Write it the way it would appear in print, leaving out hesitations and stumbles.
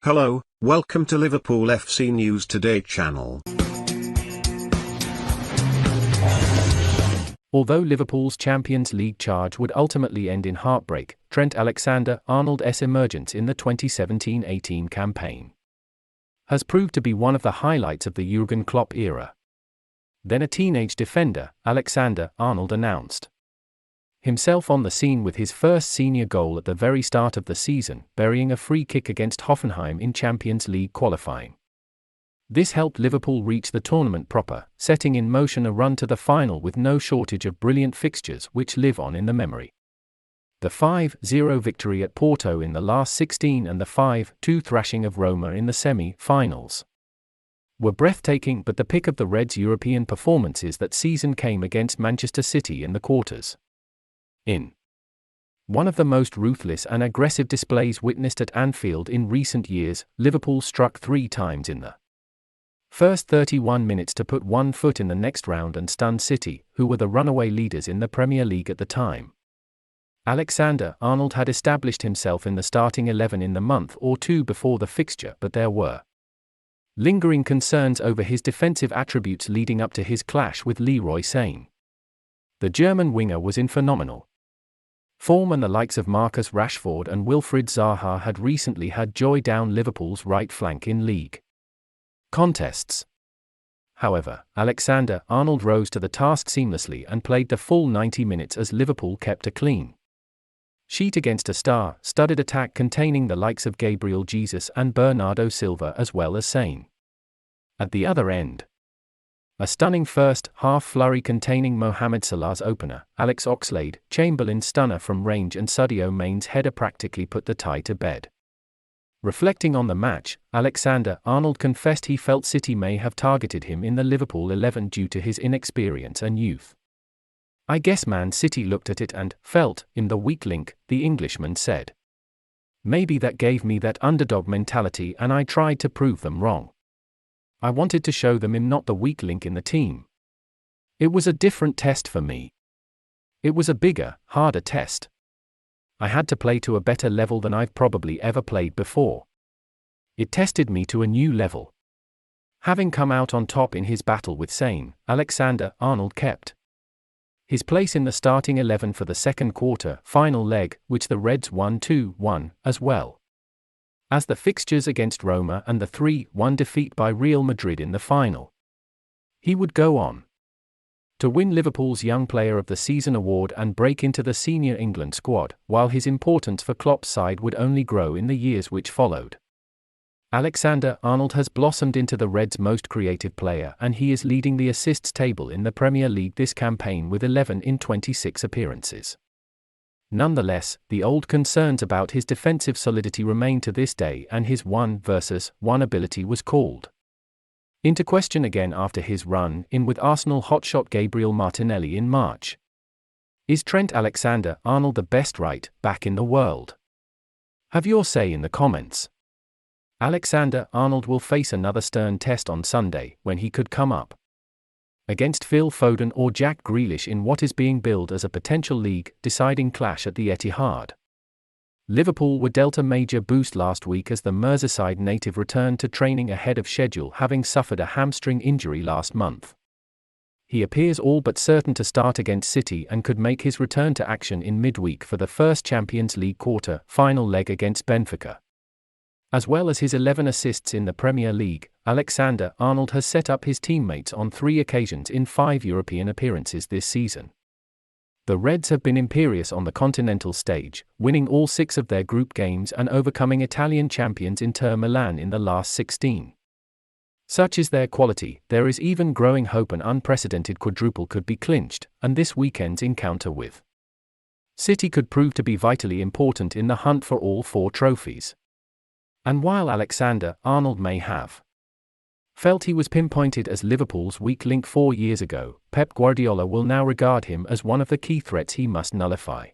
Hello, welcome to Liverpool FC News Today channel. Although Liverpool's Champions League charge would ultimately end in heartbreak, Trent Alexander-Arnold's emergence in the 2017-18 campaign has proved to be one of the highlights of the Jurgen Klopp era. Then a teenage defender, Alexander-Arnold announced himself on the scene with his first senior goal at the very start of the season, burying a free kick against Hoffenheim in Champions League qualifying. This helped Liverpool reach the tournament proper, setting in motion a run to the final with no shortage of brilliant fixtures which live on in the memory. The 5-0 victory at Porto in the last 16 and the 5-2 thrashing of Roma in the semi-finals were breathtaking, but the pick of the Reds' European performances that season came against Manchester City in the quarters. In one of the most ruthless and aggressive displays witnessed at Anfield in recent years, Liverpool struck 3 times in the first 31 minutes to put one foot in the next round and stun City, who were the runaway leaders in the Premier League at the time. Alexander-Arnold had established himself in the starting 11 in the month or two before the fixture, but there were lingering concerns over his defensive attributes leading up to his clash with Leroy Sane. The German winger was in phenomenal form, and the likes of Marcus Rashford and Wilfried Zaha had recently had joy down Liverpool's right flank in league contests. However, Alexander-Arnold rose to the task seamlessly and played the full 90 minutes as Liverpool kept a clean sheet against a star-studded attack containing the likes of Gabriel Jesus and Bernardo Silva as well as Sane. At the other end, a stunning first-half flurry containing Mohamed Salah's opener, Alex Oxlade-Chamberlain's stunner from range and Sadio Mane's header practically put the tie to bed. Reflecting on the match, Alexander-Arnold confessed he felt City may have targeted him in the Liverpool 11 due to his inexperience and youth. "I guess Man City looked at it and felt him the weak link," the Englishman said. "Maybe that gave me that underdog mentality and I tried to prove them wrong. I wanted to show them I'm not the weak link in the team. It was a different test for me. It was a bigger, harder test. I had to play to a better level than I've probably ever played before. It tested me to a new level." Having come out on top in his battle with Sane, Alexander-Arnold kept his place in the starting 11 for the second quarter final leg, which the Reds won 2-1, as well as the fixtures against Roma and the 3-1 defeat by Real Madrid in the final. He would go on to win Liverpool's Young Player of the Season award and break into the senior England squad, while his importance for Klopp's side would only grow in the years which followed. Alexander-Arnold has blossomed into the Reds' most creative player, and he is leading the assists table in the Premier League this campaign with 11 in 26 appearances. Nonetheless, the old concerns about his defensive solidity remain to this day, and his 1-versus-1 ability was called into question again after his run-in with Arsenal hotshot Gabriel Martinelli in March. Is Trent Alexander-Arnold the best right-back in the world? Have your say in the comments. Alexander-Arnold will face another stern test on Sunday, when he could come up against Phil Foden or Jack Grealish in what is being billed as a potential league-deciding clash at the Etihad. Liverpool were dealt a major boost last week as the Merseyside native returned to training ahead of schedule, having suffered a hamstring injury last month. He appears all but certain to start against City and could make his return to action in midweek for the first Champions League quarter-final leg against Benfica. As well as his 11 assists in the Premier League, Alexander-Arnold has set up his teammates on 3 occasions in 5 European appearances this season. The Reds have been imperious on the continental stage, winning all 6 of their group games and overcoming Italian champions Inter Milan in the last 16. Such is their quality, there is even growing hope an unprecedented quadruple could be clinched, and this weekend's encounter with City could prove to be vitally important in the hunt for all 4 trophies. And while Alexander-Arnold may have felt he was pinpointed as Liverpool's weak link 4 years ago, Pep Guardiola will now regard him as one of the key threats he must nullify.